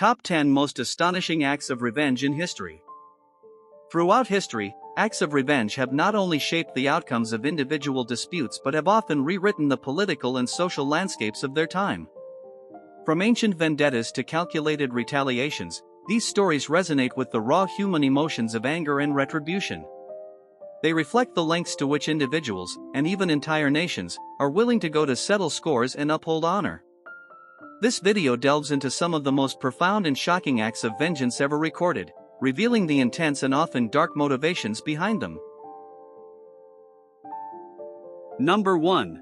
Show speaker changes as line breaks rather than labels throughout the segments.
Top 10 Most Astonishing Acts of Revenge in History. Throughout history, acts of revenge have not only shaped the outcomes of individual disputes but have often rewritten the political and social landscapes of their time. From ancient vendettas to calculated retaliations, these stories resonate with the raw human emotions of anger and retribution. They reflect the lengths to which individuals, and even entire nations, are willing to go to settle scores and uphold honor. This video delves into some of the most profound and shocking acts of vengeance ever recorded, revealing the intense and often dark motivations behind them. Number 1.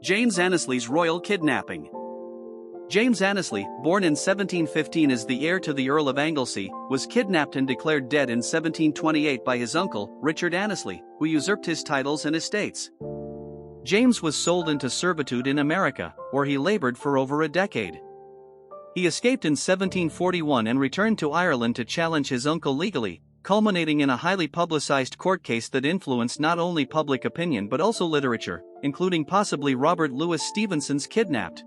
James Annesley's Royal Kidnapping. James Annesley, born in 1715 as the heir to the Earl of Anglesey, was kidnapped and declared dead in 1728 by his uncle, Richard Annesley, who usurped his titles and estates. James was sold into servitude in America, where he labored for over a decade. He escaped in 1741 and returned to Ireland to challenge his uncle legally, culminating in a highly publicized court case that influenced not only public opinion but also literature, including possibly Robert Louis Stevenson's Kidnapped.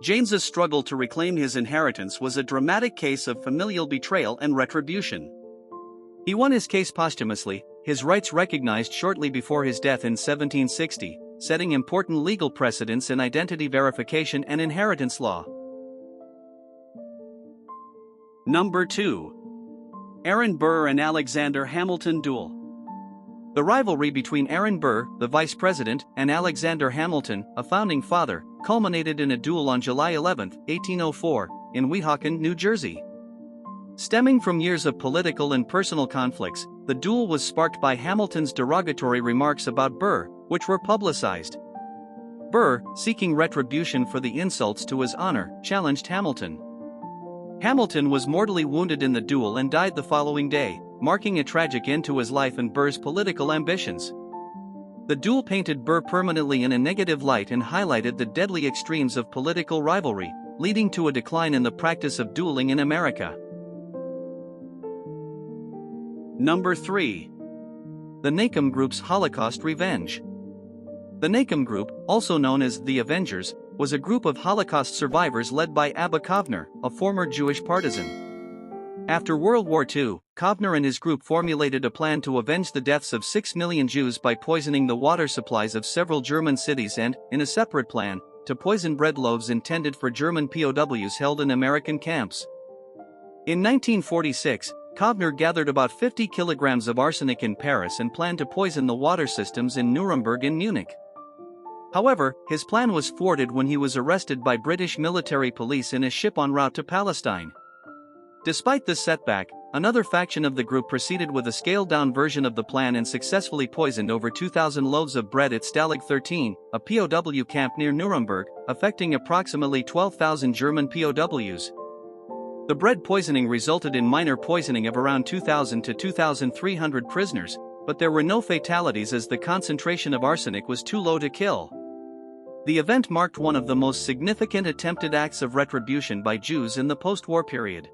James's struggle to reclaim his inheritance was a dramatic case of familial betrayal and retribution. He won his case posthumously, his rights recognized shortly before his death in 1760, setting important legal precedents in identity verification and inheritance law. Number 2. Aaron Burr and Alexander Hamilton Duel. The rivalry between Aaron Burr, the vice president, and Alexander Hamilton, a founding father, culminated in a duel on July 11, 1804, in Weehawken, New Jersey. Stemming from years of political and personal conflicts, the duel was sparked by Hamilton's derogatory remarks about Burr, which were publicized. Burr, seeking retribution for the insults to his honor, challenged Hamilton. Hamilton was mortally wounded in the duel and died the following day, marking a tragic end to his life and Burr's political ambitions. The duel painted Burr permanently in a negative light and highlighted the deadly extremes of political rivalry, leading to a decline in the practice of dueling in America. Number 3. The Naim Group's Holocaust Revenge. The Naim Group, also known as the Avengers, was a group of Holocaust survivors led by Abba Kovner, a former Jewish partisan. After World War II, Kovner and his group formulated a plan to avenge the deaths of 6 million Jews by poisoning the water supplies of several German cities and, in a separate plan, to poison bread loaves intended for German POWs held in American camps. In 1946, Kovner gathered about 50 kilograms of arsenic in Paris and planned to poison the water systems in Nuremberg and Munich. However, his plan was thwarted when he was arrested by British military police in a ship en route to Palestine. Despite this setback, another faction of the group proceeded with a scaled-down version of the plan and successfully poisoned over 2,000 loaves of bread at Stalag 13, a POW camp near Nuremberg, affecting approximately 12,000 German POWs. The bread poisoning resulted in minor poisoning of around 2,000 to 2,300 prisoners, but there were no fatalities as the concentration of arsenic was too low to kill. The event marked one of the most significant attempted acts of retribution by Jews in the post-war period.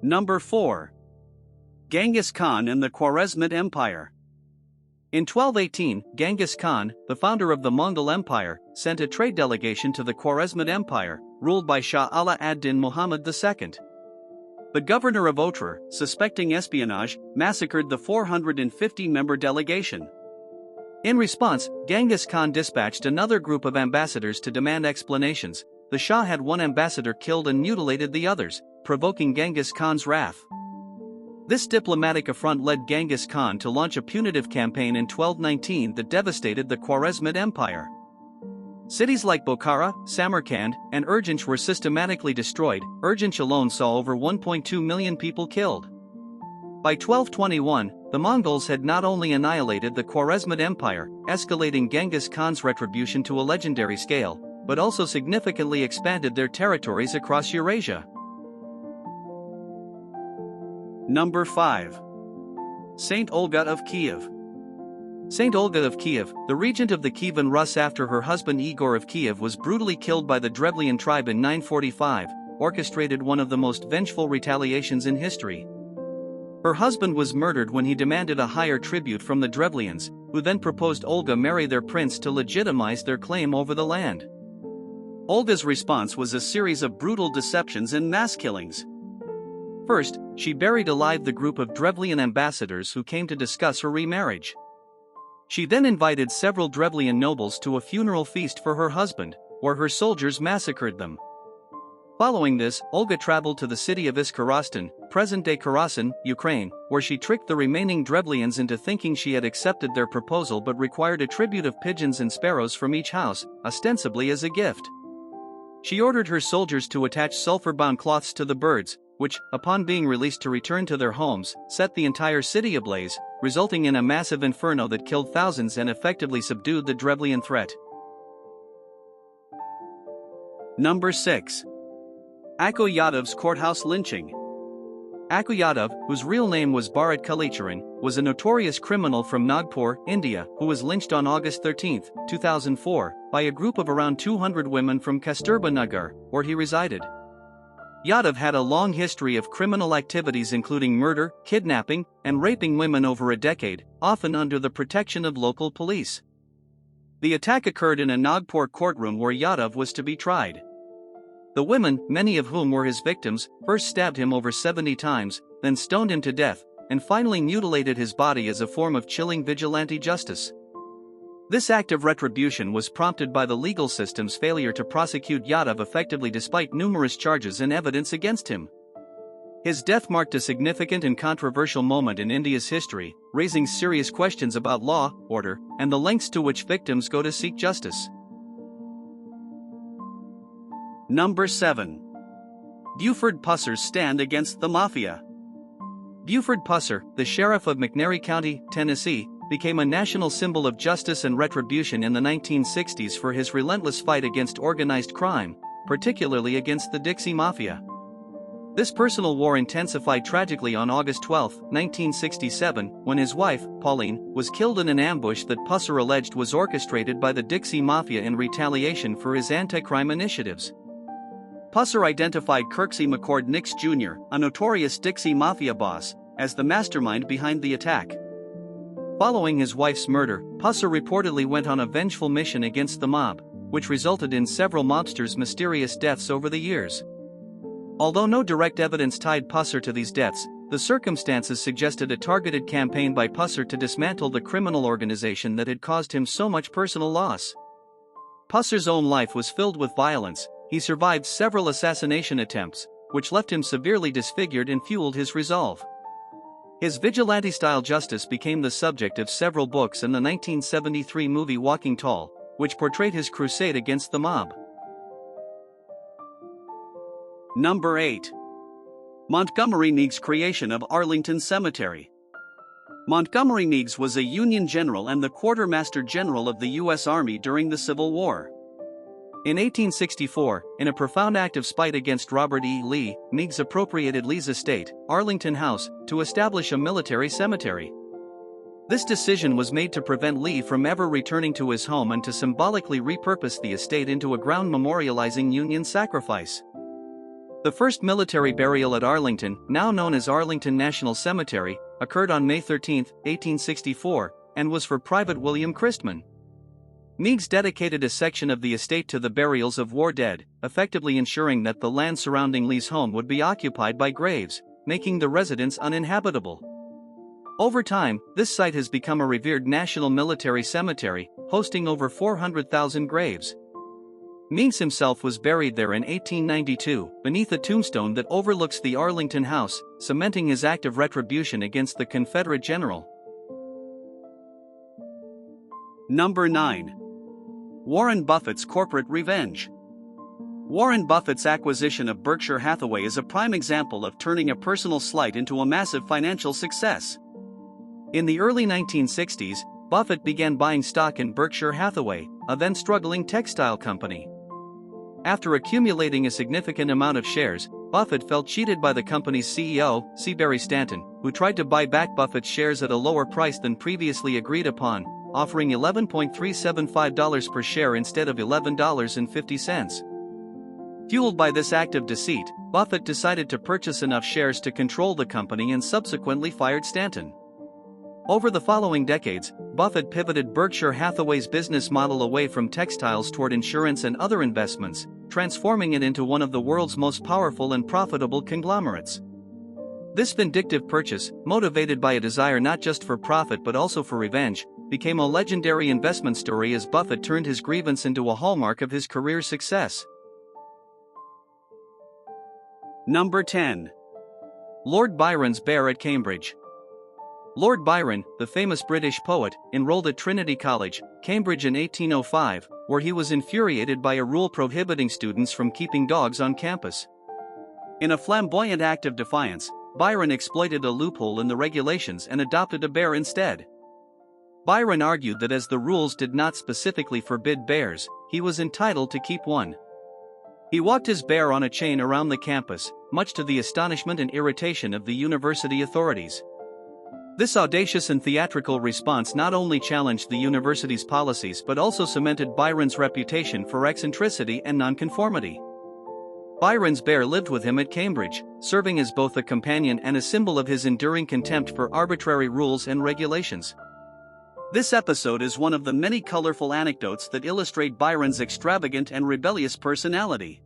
Number 4. Genghis Khan and the Quaresma Empire. In 1218, Genghis Khan, the founder of the Mongol Empire, sent a trade delegation to the Quaresma Empire, ruled by Shah Ala ad-Din Muhammad II. The governor of Otrar, suspecting espionage, massacred the 450-member delegation. In response, Genghis Khan dispatched another group of ambassadors to demand explanations. The Shah had one ambassador killed and mutilated the others, provoking Genghis Khan's wrath. This diplomatic affront led Genghis Khan to launch a punitive campaign in 1219 that devastated the Khwarezmid Empire. Cities like Bokhara, Samarkand, and Urgench were systematically destroyed. Urgench alone saw over 1.2 million people killed. By 1221, the Mongols had not only annihilated the Khwarezmid Empire, escalating Genghis Khan's retribution to a legendary scale, but also significantly expanded their territories across Eurasia. Number 5. Saint Olga of Kev. Saint Olga of Kiev, the regent of the Kievan Rus after her husband Igor of Kiev was brutally killed by the Drevlian tribe in 945, orchestrated one of the most vengeful retaliations in history. Her husband was murdered when he demanded a higher tribute from the Drevlians, who then proposed Olga marry their prince to legitimize their claim over the land. Olga's response was a series of brutal deceptions and mass killings. First, she buried alive the group of Drevlian ambassadors who came to discuss her remarriage. She then invited several Drevlian nobles to a funeral feast for her husband, where her soldiers massacred them. Following this, Olga traveled to the city of Iskorostan, present-day Kherson, Ukraine, where she tricked the remaining Drevlians into thinking she had accepted their proposal but required a tribute of pigeons and sparrows from each house, ostensibly as a gift. She ordered her soldiers to attach sulfur-bound cloths to the birds, which, upon being released to return to their homes, set the entire city ablaze, resulting in a massive inferno that killed thousands and effectively subdued the Drevlian threat. Number 6. Yadavs Courthouse lynching. Yadav, whose real name was Bharat Kalicharan, was a notorious criminal from Nagpur, India, who was lynched on August 13, 2004, by a group of around 200 women from Kasturba Nagar, where he resided. Yadav had a long history of criminal activities including murder, kidnapping, and raping women over a decade, often under the protection of local police. The attack occurred in a Nagpur courtroom where Yadav was to be tried. The women, many of whom were his victims, first stabbed him over 70 times, then stoned him to death, and finally mutilated his body as a form of chilling vigilante justice. This act of retribution was prompted by the legal system's failure to prosecute Yadav effectively despite numerous charges and evidence against him. His death marked a significant and controversial moment in India's history, raising serious questions about law, order, and the lengths to which victims go to seek justice. Number 7. Buford Pusser's stand against the Mafia. Buford Pusser, the sheriff of McNairy County, Tennessee, became a national symbol of justice and retribution in the 1960s for his relentless fight against organized crime, particularly against the Dixie Mafia. This personal war intensified tragically on August 12, 1967, when his wife, Pauline, was killed in an ambush that Pusser alleged was orchestrated by the Dixie Mafia in retaliation for his anti-crime initiatives. Pusser identified Kirksey McCord Nix Jr., a notorious Dixie Mafia boss, as the mastermind behind the attack. Following his wife's murder, Pusser reportedly went on a vengeful mission against the mob, which resulted in several mobsters' mysterious deaths over the years. Although no direct evidence tied Pusser to these deaths, the circumstances suggested a targeted campaign by Pusser to dismantle the criminal organization that had caused him so much personal loss. Pusser's own life was filled with violence. He survived several assassination attempts, which left him severely disfigured and fueled his resolve. His vigilante-style justice became the subject of several books and the 1973 movie Walking Tall, which portrayed his crusade against the mob. Number 8. Montgomery Meigs' creation of Arlington Cemetery. Montgomery Meigs was a Union general and the quartermaster general of the U.S. Army during the Civil War. In 1864, in a profound act of spite against Robert E. Lee, Meigs appropriated Lee's estate, Arlington House, to establish a military cemetery. This decision was made to prevent Lee from ever returning to his home and to symbolically repurpose the estate into a ground memorializing Union sacrifice. The first military burial at Arlington, now known as Arlington National Cemetery, occurred on May 13, 1864, and was for Private William Christman. Meigs dedicated a section of the estate to the burials of war dead, effectively ensuring that the land surrounding Lee's home would be occupied by graves, making the residence uninhabitable. Over time, this site has become a revered national military cemetery, hosting over 400,000 graves. Meigs himself was buried there in 1892, beneath a tombstone that overlooks the Arlington House, cementing his act of retribution against the Confederate general. Number 9. Warren Buffett's corporate revenge. Warren Buffett's acquisition of Berkshire Hathaway is a prime example of turning a personal slight into a massive financial success. In the early 1960s, Buffett began buying stock in Berkshire Hathaway, a then struggling textile company. After accumulating a significant amount of shares, Buffett felt cheated by the company's CEO, C. Barry Stanton, who tried to buy back Buffett's shares at a lower price than previously agreed upon, offering $11.375 per share instead of $11.50. Fueled by this act of deceit, Buffett decided to purchase enough shares to control the company and subsequently fired Stanton. Over the following decades, Buffett pivoted Berkshire Hathaway's business model away from textiles toward insurance and other investments, transforming it into one of the world's most powerful and profitable conglomerates. This vindictive purchase, motivated by a desire not just for profit but also for revenge, became a legendary investment story as Buffett turned his grievance into a hallmark of his career success. Number 10. Lord Byron's Bear at Cambridge. Lord Byron, the famous British poet, enrolled at Trinity College, Cambridge in 1805, where he was infuriated by a rule prohibiting students from keeping dogs on campus. In a flamboyant act of defiance, Byron exploited a loophole in the regulations and adopted a bear instead. Byron argued that as the rules did not specifically forbid bears, he was entitled to keep one. He walked his bear on a chain around the campus, much to the astonishment and irritation of the university authorities. This audacious and theatrical response not only challenged the university's policies but also cemented Byron's reputation for eccentricity and nonconformity. Byron's bear lived with him at Cambridge, serving as both a companion and a symbol of his enduring contempt for arbitrary rules and regulations. This episode is one of the many colorful anecdotes that illustrate Byron's extravagant and rebellious personality.